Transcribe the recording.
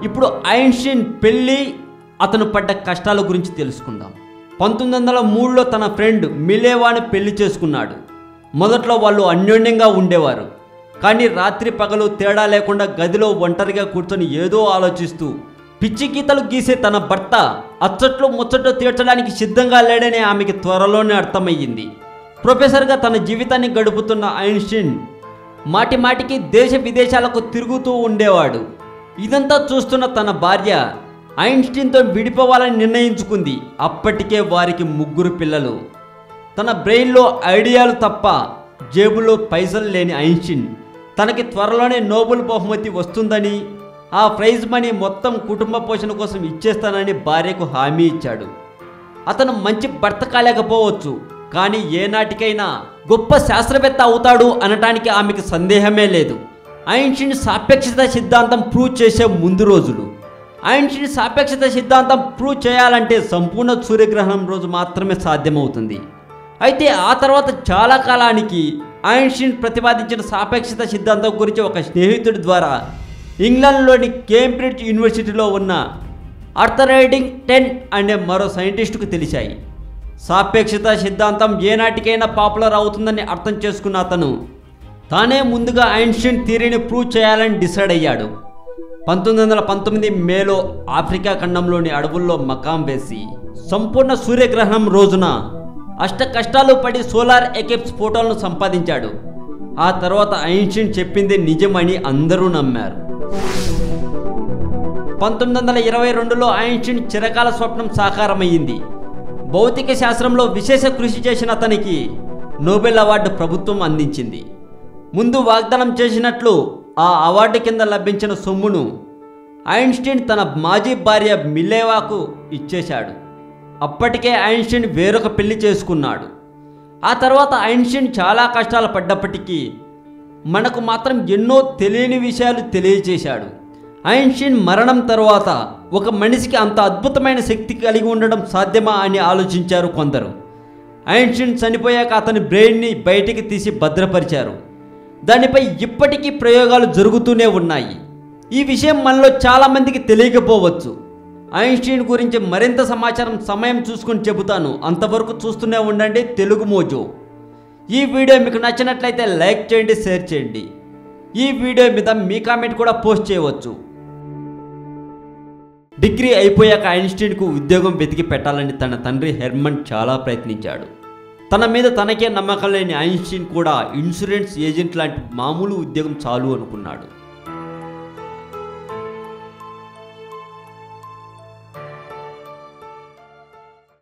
ఇప్పుడు ఐన్స్టీన్ పెళ్ళి, అతను పడ్డ కష్టాల గురించి తెలుసుకుందాం. 1903లో తన ఫ్రెండ్ మిలేవాని పెళ్లి చేసుకున్నాడు. మొదట్లో వాళ్ళు అన్యోన్యంగా ఉండేవారు. కానీ రాత్రి పగలు తేడా లేకుండా గదిలో ఒంటరిగా కూర్చొని ఏదో ఆలోచిస్తూ పిచ్చి గీతలు గీసే తన భర్త అచ్చట్లు ముచ్చట్లు తీర్చడానికి సిద్ధంగా లేడని ఆమెకి త్వరలోనే అర్థమయ్యింది. ప్రొఫెసర్గా తన జీవితాన్ని గడుపుతున్న ఐన్స్టీన్ మాటి మాటికి దేశ విదేశాలకు తిరుగుతూ ఉండేవాడు. ఇదంతా చూస్తున్న తన భార్య ఐన్స్టీన్తో విడిపోవాలని నిర్ణయించుకుంది. అప్పటికే వారికి 3 పిల్లలు. తన బ్రెయిన్లో ఐడియాలు తప్ప జేబులో పైసలు లేని ఐన్స్టీన్ తనకి త్వరలోనే నోబెల్ బహుమతి వస్తుందని, ఆ ప్రైజ్ మనీ మొత్తం కుటుంబ పోషణ కోసం ఇచ్చేస్తానని భార్యకు హామీ ఇచ్చాడు. అతను మంచి భర్త కాలేకపోవచ్చు, కానీ ఏనాటికైనా గొప్ప శాస్త్రవేత్త అవుతాడు అనటానికి ఆమెకు సందేహమే లేదు. ఐన్స్టీన్ సాపేక్షత సిద్ధాంతం ప్రూవ్ చేసే ముందు రోజులు. ఐన్స్టీన్ సాపేక్షత సిద్ధాంతం ప్రూవ్ చేయాలంటే సంపూర్ణ సూర్యగ్రహణం రోజు మాత్రమే సాధ్యమవుతుంది. అయితే ఆ తర్వాత చాలా కాలానికి ఐన్స్టీన్ ప్రతిపాదించిన సాపేక్షత సిద్ధాంతం గురించి ఒక స్నేహితుడి ద్వారా ఇంగ్లాండ్లోని కేంబ్రిడ్జ్ యూనివర్సిటీలో ఉన్న ఆర్థర్ ఎడింగ్టన్ అనే మరో సైంటిస్టుకు తెలిసాయి. సాపేక్షత సిద్ధాంతం ఏనాటికైనా పాపులర్ అవుతుందని అర్థం చేసుకున్న అతను తానే ముందుగా ఐన్స్టీన్ థియరీని ప్రూవ్ చేయాలని డిసైడ్ అయ్యాడు. 1919 మేలో ఆఫ్రికా ఖండంలోని అడవుల్లో మకాం వేసి సంపూర్ణ సూర్యగ్రహణం రోజున అష్ట కష్టాలు పడి సోలార్ ఎక్లిప్స్ ఫోటోలను సంపాదించాడు. ఆ తర్వాత ఐన్స్టీన్ చెప్పింది నిజమని అందరూ నమ్మారు. 1922లో ఐన్స్టీన్ చిరకాల స్వప్నం సాకారమయ్యింది. భౌతిక శాస్త్రంలో విశేష కృషి చేసిన అతనికి నోబెల్ అవార్డు ప్రభుత్వం అందించింది. ముందు వాగ్దానం చేసినట్లు ఆ అవార్డు కింద లభించిన సొమ్మును ఐన్స్టీన్ తన మాజీ భార్య మిలేవాకు ఇచ్చేశాడు. అప్పటికే ఐన్స్టీన్ వేరొక పెళ్లి చేసుకున్నాడు. ఆ తర్వాత ఐన్స్టీన్ చాలా కష్టాలు పడ్డప్పటికీ మనకు మాత్రం ఎన్నో తెలియని విషయాలు తెలియజేశాడు. ఐన్స్టీన్ మరణం తర్వాత ఒక మనిషికి అంత అద్భుతమైన శక్తి కలిగి ఉండడం సాధ్యమా అని ఆలోచించారు కొందరు. ఐన్స్టీన్ చనిపోయాక అతని బ్రెయిన్ని బయటికి తీసి భద్రపరిచారు. దానిపై ఇప్పటికీ ప్రయోగాలు జరుగుతూనే ఉన్నాయి. ఈ విషయం మనలో చాలామందికి తెలియకపోవచ్చు. ఐన్స్టీన్ గురించి మరింత సమాచారం సమయం చూసుకొని చెబుతాను. అంతవరకు చూస్తూనే ఉండండి తెలుగు మోజో. ఈ వీడియో మీకు నచ్చినట్లయితే లైక్ చేయండి, షేర్ చేయండి. ఈ వీడియో మీద మీ కామెంట్ కూడా పోస్ట్ చేయవచ్చు. డిగ్రీ అయిపోయాక ఐన్స్టీన్కు ఉద్యోగం వెతికి పెట్టాలని తన తండ్రి హెర్మన్ చాలా ప్రయత్నించాడు. తన మీద తనకే నమ్మకం లేని ఐన్స్టీన్ కూడా ఇన్సూరెన్స్ ఏజెంట్ లాంటి మామూలు ఉద్యోగం చాలు అనుకున్నాడు.